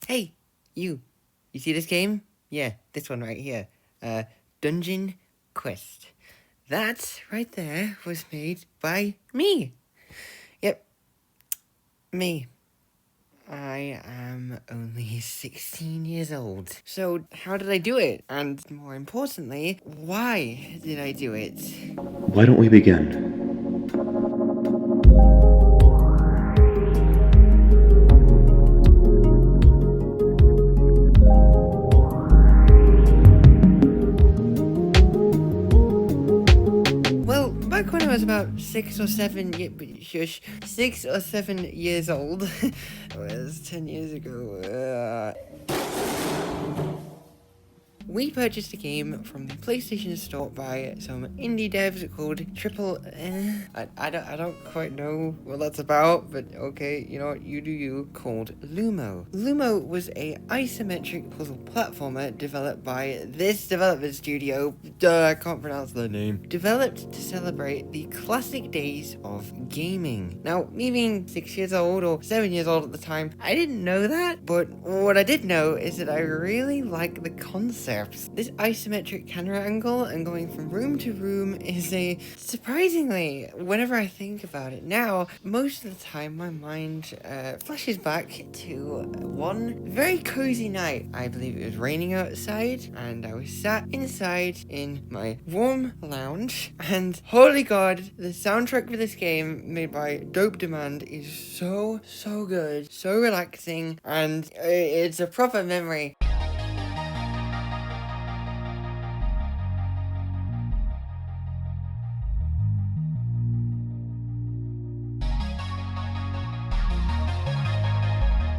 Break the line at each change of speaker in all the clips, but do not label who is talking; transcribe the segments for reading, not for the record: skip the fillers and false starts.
Hey, you see this game? Yeah, this one right here. Dungeon Quest. That right there was made by me. Yep, me. I am only 16 years old. So, how did I do it? And more importantly, why did I do it?
Why don't we begin?
Well, back when I was about 6 or 7 years old, it was 10 years ago, we purchased a game from the PlayStation Store by some indie devs called Triple. I don't quite know what that's about, but okay, you know what, you do you. Called LUMO. LUMO was a isometric puzzle platformer developed by this development studio. I can't pronounce their name. Developed to celebrate the classic days of gaming. Now, me being 6 years old or 7 years old at the time, I didn't know that, but what I did know is that I really like the concept. This isometric camera angle and going from room to room is surprisingly, whenever I think about it now, most of the time my mind flashes back to one very cozy night. I believe it was raining outside and I was sat inside in my warm lounge, and holy god, the soundtrack for this game made by Dope Demand is so good, so relaxing, and it's a proper memory.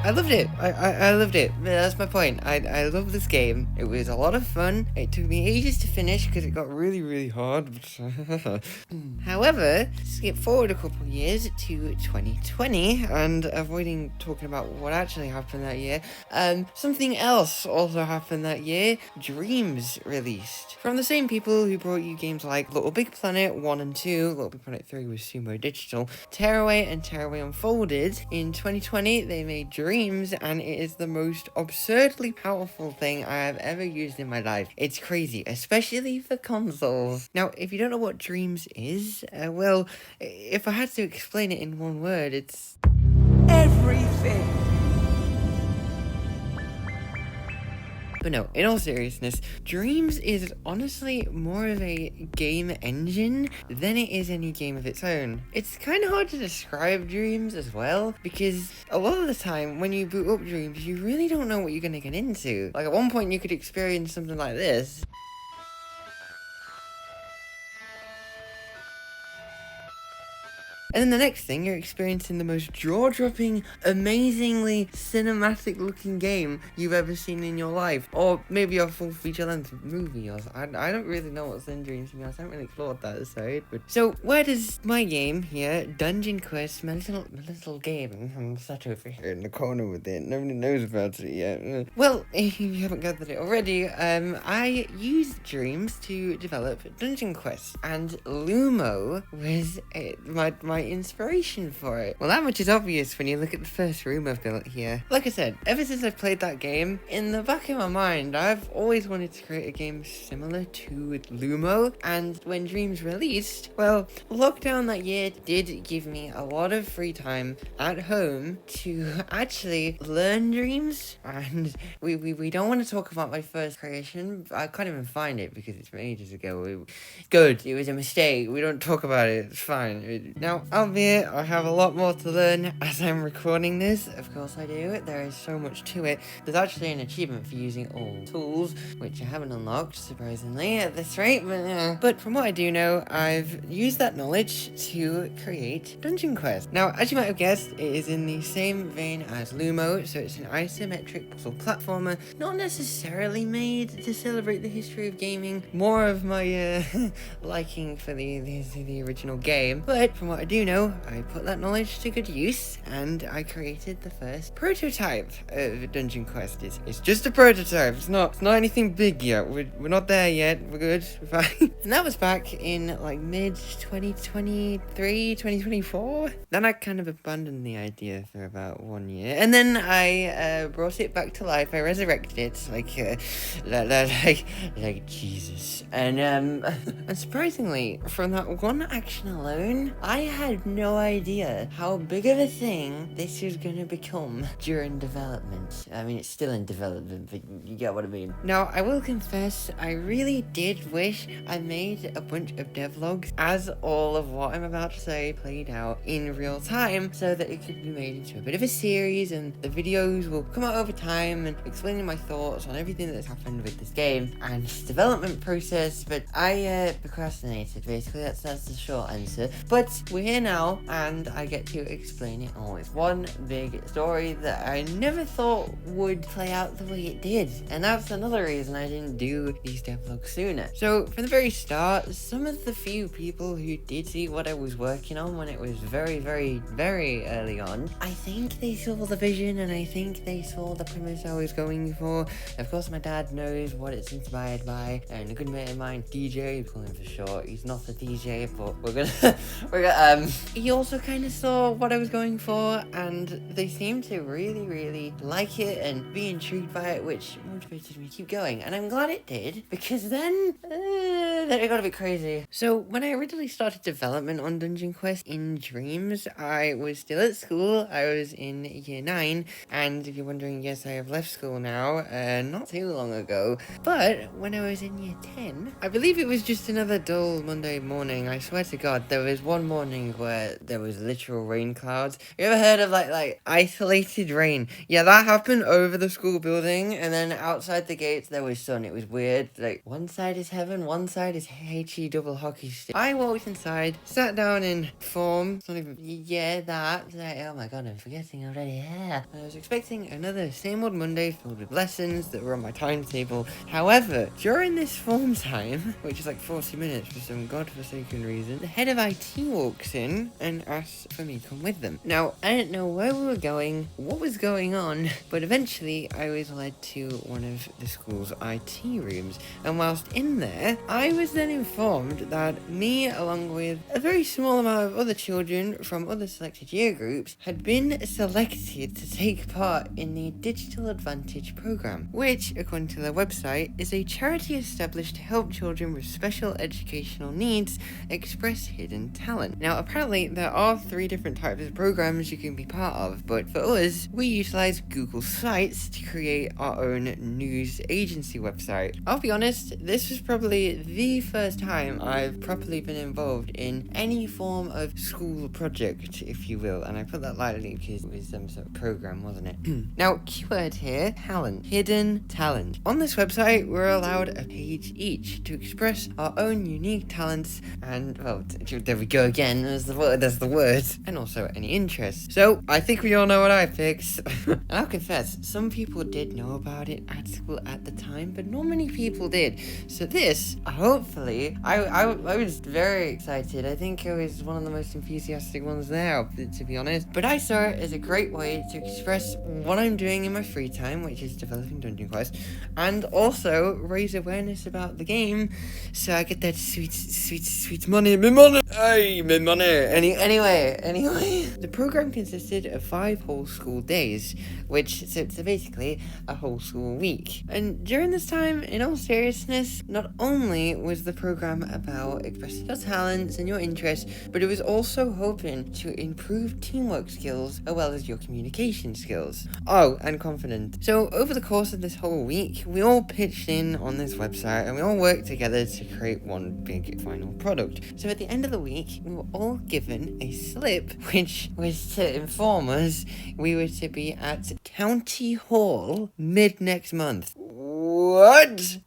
I loved it. I loved it. That's my point. I love this game. It was a lot of fun. It took me ages to finish because it got really hard. However, skip forward a couple of years to 2020 and avoiding talking about what actually happened that year. Something else also happened that year. Dreams released from the same people who brought you games like Little Big Planet 1 and 2. Little Big Planet 3 was Sumo Digital. Tearaway and Tearaway Unfolded. In 2020, they made Dreams, and it is the most absurdly powerful thing I have ever used in my life. It's crazy, especially for consoles. Now, if you don't know what Dreams is, well, if I had to explain it in one word, it's everything. But no, in all seriousness, Dreams is honestly more of a game engine than it is any game of its own. It's kind of hard to describe Dreams as well, because a lot of the time when you boot up Dreams, you really don't know what you're going to get into. Like at one point you could experience something like this. And then the next thing, you're experiencing the most jaw-dropping, amazingly cinematic-looking game you've ever seen in your life. Or maybe a full feature-length movie. Or I don't really know what's in Dreams, to be honest. I haven't really explored that side. But so, where does my game here, Dungeon Quest, my little game, I'm sat over here in the corner with it, nobody knows about it yet. Well, if you haven't gathered it already, I used Dreams to develop Dungeon Quest. And LUMO was my inspiration for it. Well, that much is obvious when you look at the first room I've built here. Like I said, ever since I've played that game, in the back of my mind, I've always wanted to create a game similar to LUMO, and when Dreams released, well, lockdown that year did give me a lot of free time at home to actually learn Dreams, and we don't want to talk about my first creation. I can't even find it because it's from ages ago. Good, it was a mistake. We don't talk about it. It's fine. Now, albeit I have a lot more to learn as I'm recording this. Of course I do. There is so much to it. There's actually an achievement for using all tools, which I haven't unlocked, surprisingly, at this rate. But from what I do know, I've used that knowledge to create Dungeon Quest. Now, as you might have guessed, it is in the same vein as LUMO, so it's an isometric puzzle platformer, not necessarily made to celebrate the history of gaming, more of my liking for the original game. But from what I do you know, I put that knowledge to good use, and I created the first prototype of Dungeon Quest. It's just a prototype. It's not anything big yet. We're not there yet. We're good. We're fine. And that was back in like mid 2023, 2024. Then I kind of abandoned the idea for about 1 year, and then I brought it back to life. I resurrected it like Jesus. And surprisingly, from that one action alone, I had no idea how big of a thing this was gonna become during development. I mean, it's still in development, but you get what I mean. Now, I will confess, I really did wish I made a bunch of devlogs as all of what I'm about to say played out in real time, so that it could be made into a bit of a series, and the videos will come out over time and explaining my thoughts on everything that's happened with this game and its development process. But I procrastinated, basically. That's the short answer. But we're here now, and I get to explain it all. It's one big story that I never thought would play out the way it did, and that's another reason I didn't do these devlogs sooner. So from the very start, some of the few people who did see what I was working on when it was very, very, very early on, I think they saw the vision, and I think they saw the premise I was going for. Of course, my dad knows what it's inspired by, and a good mate of mine, DJ, we call him for short. He's not a DJ, but we're gonna he also kind of saw what I was going for, and they seemed to really, really like it and be intrigued by it, which motivated me to keep going. And I'm glad it did, because then it got a bit crazy. So when I originally started development on Dungeon Quest in Dreams, I was still at school. I was in year 9, and if you're wondering, yes, I have left school now, not too long ago. But when I was in year 10, I believe it was just another dull Monday morning. I swear to God, there was one morning where there was literal rain clouds. You ever heard of like isolated rain? Yeah, that happened over the school building, and then outside the gates there was sun. It was weird. Like, one side is heaven, one side is HE double hockey stick. I walked inside, sat down in form. It's not even, yeah, that. Like, oh my God, I'm forgetting already. Yeah. I was expecting another same old Monday filled with lessons that were on my timetable. However, during this form time, which is like 40 minutes for some godforsaken reason, the head of IT walks in and asks for me to come with them. Now, I didn't know where we were going, what was going on, but eventually I was led to one of the school's IT rooms, and whilst in there, I was then informed that me, along with a very small amount of other children from other selected year groups, had been selected to take part in the Digital Advantage program, which, according to their website, is a charity established to help children with special educational needs express hidden talent. Now, apparently, there are 3 different types of programs you can be part of, but for us, we utilize Google Sites to create our own news agency website. I'll be honest, this was probably the first time I've properly been involved in any form of school project, if you will, and I put that lightly because it was some sort of program, wasn't it? Now, keyword here, talent, hidden talent. On this website, we're allowed a page each to express our own unique talents and, well, there we go again, that's the word, and also any interests. So, I think we all know what I picked. And I'll confess, some people did know about it at school at the time, but not many people did. So this, hopefully, I was very excited. I think I was one of the most enthusiastic ones there, to be honest. But I saw it as a great way to express what I'm doing in my free time, which is developing Dungeon Quest, and also raise awareness about the game, so I get that sweet money, me money, hey, me money. Anyway, the program consisted of 5 whole school days, which so basically a whole school week. And during this time, in all seriousness, not only was the program about expressing your talents and your interests, but it was also hoping to improve teamwork skills as well as your communication skills. Oh, and confidence. So over the course of this whole week, we all pitched in on this website and we all worked together to create one big final product. So at the end of the week, we were all given a slip, which was to inform us we were to be at County Hall mid next month. What?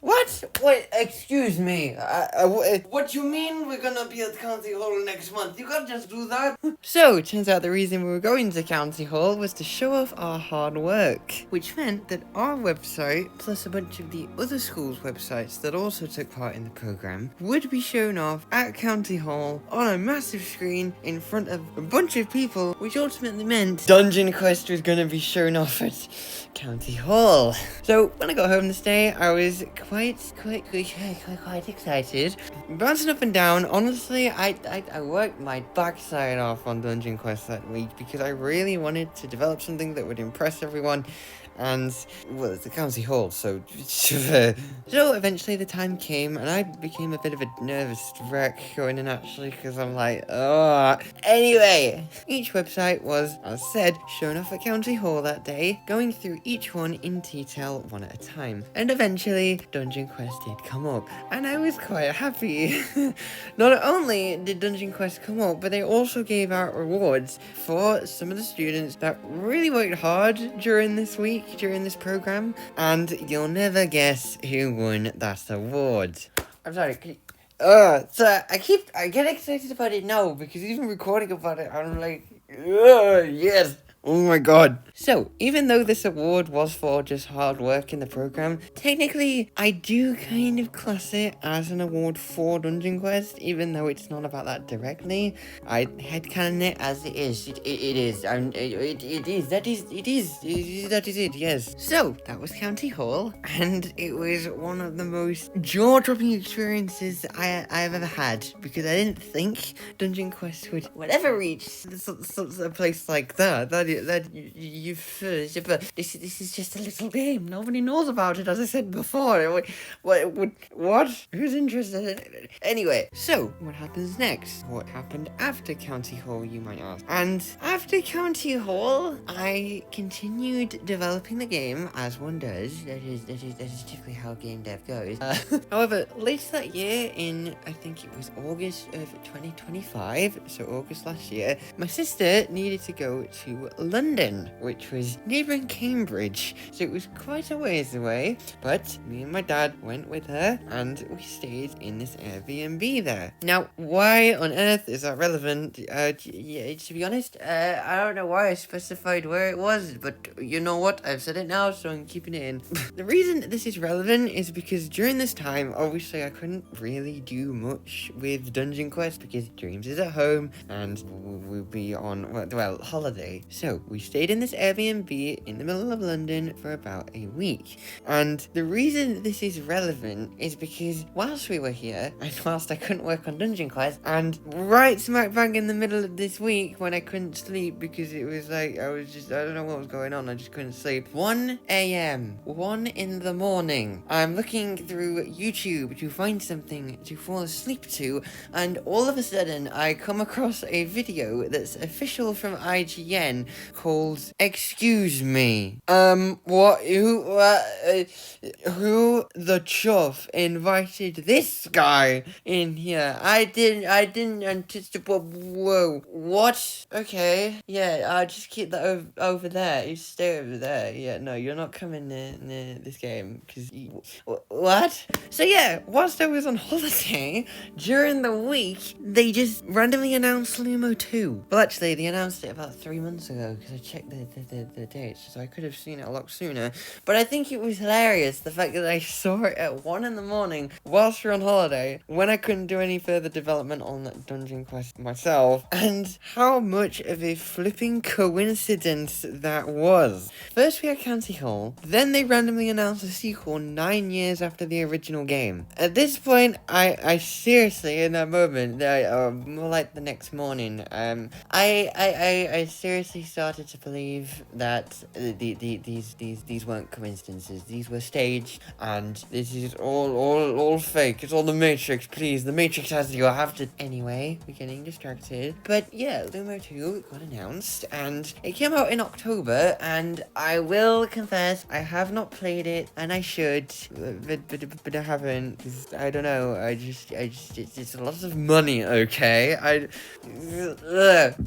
Wait, excuse me. What you mean we're gonna be at County Hall next month? You can't just do that. So, it turns out the reason we were going to County Hall was to show off our hard work, which meant that our website, plus a bunch of the other schools' websites that also took part in the program, would be shown off at County Hall on a massive screen in front of a bunch of people, which ultimately meant Dungeon Quest was gonna be shown off at County Hall. So when I got home this day, I was quite excited, bouncing up and down. Honestly, I worked my backside off on Dungeon Quest that week because I really wanted to develop something that would impress everyone. And, well, it's the County Hall, so... So, eventually the time came, and I became a bit of a nervous wreck going in, actually, because I'm like, oh. Anyway, each website was, as said, shown off at County Hall that day, going through each one in detail, one at a time. And eventually, Dungeon Quest did come up, and I was quite happy. Not only did Dungeon Quest come up, but they also gave out rewards for some of the students that really worked hard during this week, during this program, and you'll never guess who won that award. I'm sorry, so I get excited about it now, because even recording about it, I'm like, yes. Oh my god. So, even though this award was for just hard work in the program, technically, I do kind of class it as an award for Dungeon Quest, even though it's not about that directly. I headcanon it as it is. It is. That is it, yes. So, that was County Hall, and it was one of the most jaw-dropping experiences I've ever had, because I didn't think Dungeon Quest would ever reach a place like that. This is just a little game. Nobody knows about it, as I said before. What? Who's interested in it? Anyway, so what happens next? What happened after County Hall, you might ask? And after County Hall, I continued developing the game as one does. That is typically how game dev goes. However, later that year, in I think it was August of 2025, so August last year, my sister needed to go to London, which was neighbouring Cambridge, so it was quite a ways away, but me and my dad went with her, and we stayed in this Airbnb there. Now, why on earth is that relevant? To be honest, I don't know why I specified where it was, but you know what, I've said it now, so I'm keeping it in. The reason this is relevant is because during this time, obviously I couldn't really do much with Dungeon Quest, because Dreams is at home, and we'll be on, well, holiday. So, we stayed in this Airbnb in the middle of London for about a week. And the reason this is relevant is because whilst we were here, and whilst I couldn't work on Dungeon Quest, and right smack bang in the middle of this week when I couldn't sleep because it was like, I don't know what was going on, I just couldn't sleep. 1 a.m., 1 in the morning, I'm looking through YouTube to find something to fall asleep to, and all of a sudden, I come across a video that's official from IGN called Excuse Me. Who the chuff invited this guy in here? I didn't anticipate. Whoa, what? Okay, yeah, just keep that over there. You stay over there. Yeah, no, you're not coming near this game, because what? So yeah, whilst I was on holiday, during the week, they just randomly announced LUMO 2. Well, actually, they announced it about 3 months ago, because I checked the dates, so I could have seen it a lot sooner. But I think it was hilarious, the fact that I saw it at 1 in the morning, whilst we were on holiday, when I couldn't do any further development on Dungeon Quest myself, and how much of a flipping coincidence that was. First we had County Hall, then they randomly announced a sequel 9 years after the original game. At this point, I seriously, in that moment, more like the next morning, I seriously started to believe that these weren't coincidences. These were staged, and this is all fake. It's all the Matrix. Please, the Matrix has you. I have to. Anyway, we're getting distracted. But yeah, LUMO 2 got announced, and it came out in October. And I will confess, I have not played it, and I should, but I haven't. 'Cause I don't know. It's a lot of money. Okay,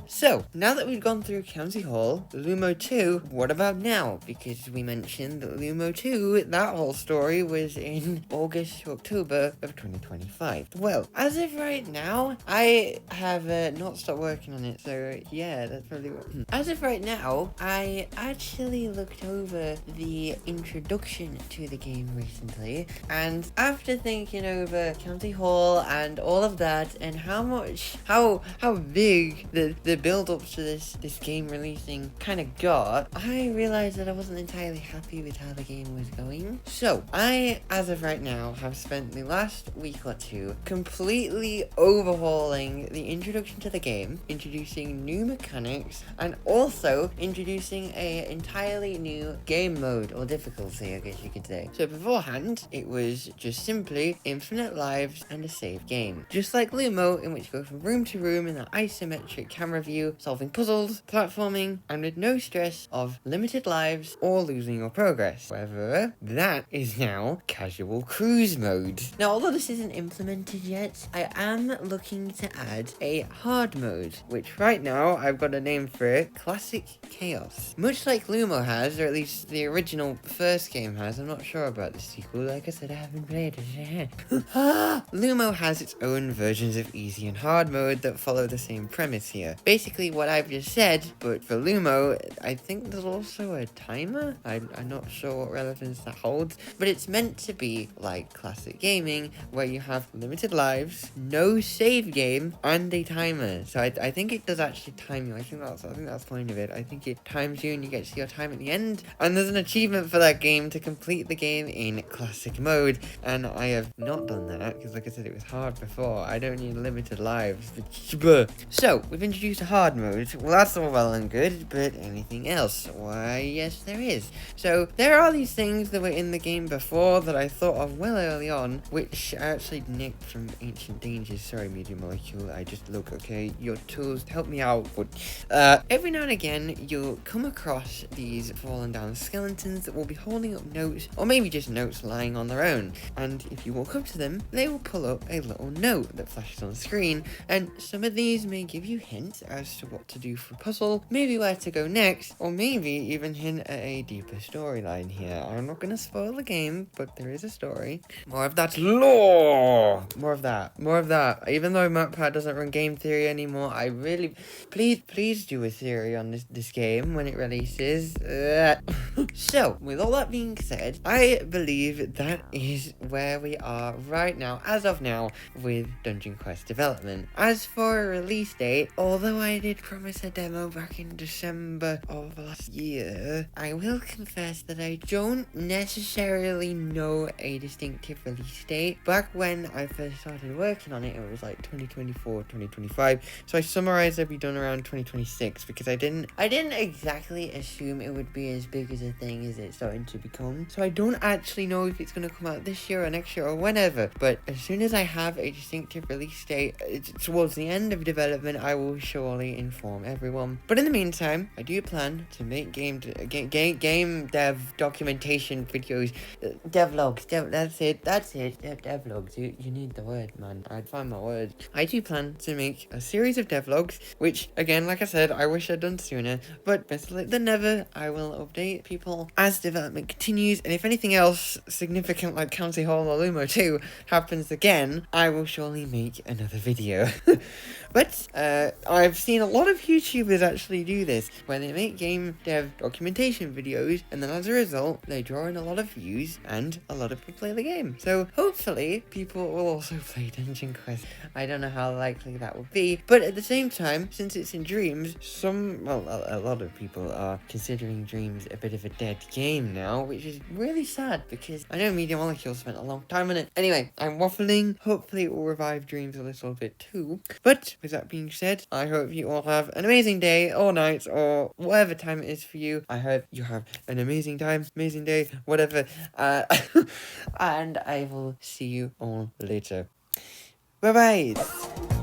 So now that we've gone through County County Hall, LUMO 2, what about now? Because we mentioned that LUMO 2, that whole story was in August to October of 2025. Well, as of right now, I have not stopped working on it, so yeah, that's probably what... As of right now, I actually looked over the introduction to the game recently, and after thinking over County Hall and all of that, and how big the build-up to this game releasing kind of got, I realized that I wasn't entirely happy with how the game was going. So, I, as of right now, have spent the last week or two completely overhauling the introduction to the game, introducing new mechanics, and also introducing a entirely new game mode, or difficulty, I guess you could say. So beforehand, it was just simply infinite lives and a save game. Just like LUMO, in which you go from room to room in an eye-symmetric camera view, solving puzzles, platforming, and with no stress of limited lives or losing your progress. However, that is now casual cruise mode. Now, although this isn't implemented yet, I am looking to add a hard mode, which right now I've got a name for it, Classic Chaos. Much like LUMO has, or at least the original first game has, I'm not sure about the sequel, like I said, I haven't played it. LUMO has its own versions of easy and hard mode that follow the same premise here. Basically what I've just said, but for LUMO, I think there's also a timer? I'm not sure what relevance that holds, but it's meant to be like classic gaming, where you have limited lives, no save game, and a timer. So I think it does actually time you. I think that's the point of it. I think it times you and you get to see your time at the end, and there's an achievement for that game to complete the game in classic mode, and I have not done that, because like I said, it was hard before. I don't need limited lives. So, we've introduced a hard mode. Well, that's all well and good, but anything else? Why, yes, there is. So, there are these things that were in the game before that I thought of well early on, which I actually nicked from Ancient Dangers. Sorry, Media Molecule, I just look, okay, your tools help me out, but every now and again, you'll come across these fallen down skeletons that will be holding up notes, or maybe just notes lying on their own, and if you walk up to them, they will pull up a little note that flashes on screen, and some of these may give you hints as to what to do for a puzzle, maybe where to go next, or maybe even hint at a deeper storyline here. I'm not gonna spoil the game, but there is a story. More of that lore! More of that. Even though MacPad doesn't run game theory anymore, I really... Please do a theory on this game when it releases. So, with all that being said, I believe that is where we are right now, as of now, with Dungeon Quest development. As for a release date, although I did promise a demo back in December of last year, I will confess that I don't necessarily know a distinctive release date. Back when I first started working on it, it was like 2024, 2025, so I summarized it'd be done around 2026, because I didn't exactly assume it would be as big as a thing as it's starting to become. So I don't actually know if it's going to come out this year or next year or whenever, but as soon as I have a distinctive release date towards the end of development, I will surely inform everyone. But in the meantime, I do plan to make game dev documentation videos, devlogs, that's it, devlogs, you need the word, man, I'd find my words. I do plan to make a series of devlogs, which, again, like I said, I wish I'd done sooner, but better late than never. I will update people as development continues, and if anything else significant like County Hall or LUMO 2 happens again, I will surely make another video. But I've seen a lot of YouTubers actually do this, where they make game dev documentation videos, and then as a result, they draw in a lot of views, and a lot of people play the game. So hopefully, people will also play Dungeon Quest. I don't know how likely that will be, but at the same time, since it's in Dreams, a lot of people are considering Dreams a bit of a dead game now, which is really sad, because I know Media Molecule spent a long time on it. Anyway, I'm waffling. Hopefully it will revive Dreams a little bit too. But with that being said, I hope you all have an amazing day or night or whatever time it is for you. I hope you have an amazing time, amazing day, whatever. And I will see you all later. Bye bye.